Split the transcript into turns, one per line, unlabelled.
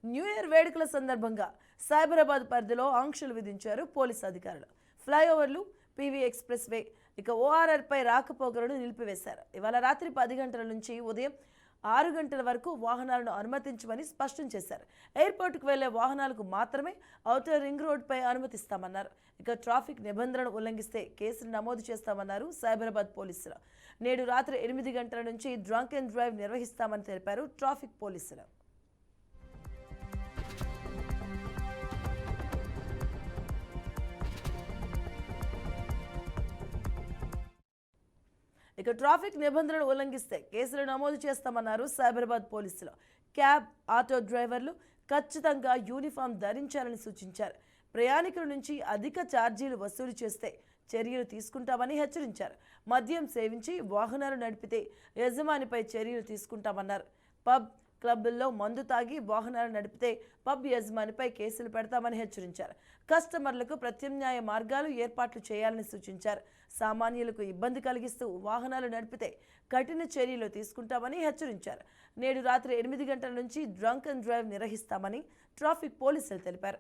New year వేడుకల సందర్భంగా సైబరాబాద్ పరిధిలో ఆంక్షలు విధించారు పోలీసు అధికారులు. ఫ్లైఓవర్లు, పీవీ ఎక్స్ప్రెస్ వే, ఇక ఓఆర్ఆర్ పై రాకపోకలను నిలిపివేశారు. ఇవాళ రాత్రి 10 గంటల నుంచి ఉదయం 6 గంటల వరకు వాహనాలను అనుమతించమని స్పష్టం చేశారు. ఎయిర్పోర్టుకు వెళ్లే వాహనాలకు మాత్రమే ఔటర్ రింగ్ రోడ్డుపై అనుమతిస్తామన్నారు. ఇక ట్రాఫిక్ నిబంధనలను ఉల్లంఘిస్తే కేసులు నమోదు చేస్తామన్నారు సైబరాబాద్ పోలీసులు. నేడు రాత్రి 8 గంటల నుంచి డ్రంక్ అండ్ డ్రైవ్ నిర్వహిస్తామని తెలిపారు ట్రాఫిక్ పోలీసులు. ఇక ట్రాఫిక్ నిబంధనలు ఉల్లంఘిస్తే కేసులు నమోదు చేస్తామన్నారు సైబరాబాద్ పోలీసులు. క్యాబ్, ఆటో డ్రైవర్లు ఖచ్చితంగా యూనిఫామ్ ధరించాలని సూచించారు. ప్రయాణికుల నుంచి అధిక ఛార్జీలు వసూలు చేస్తే చర్యలు తీసుకుంటామని హెచ్చరించారు. మద్యం సేవించి వాహనాలు నడిపితే యజమానిపై చర్యలు తీసుకుంటామన్నారు. పబ్, క్లబ్బుల్లో మందు తాగి వాహనాలు నడిపితే పబ్ యజమానిపై కేసులు పెడతామని హెచ్చరించారు. కస్టమర్లకు ప్రత్యామ్నాయ మార్గాలు ఏర్పాట్లు చేయాలని సూచించారు. సామాన్యులకు ఇబ్బంది కలిగిస్తూ వాహనాలు నడిపితే కఠిన చర్యలు తీసుకుంటామని హెచ్చరించారు. నేడు రాత్రి 8 గంటల నుంచి డ్రంక్ అండ్ డ్రైవ్ నిర్వహిస్తామని ట్రాఫిక్ పోలీసులు తెలిపారు.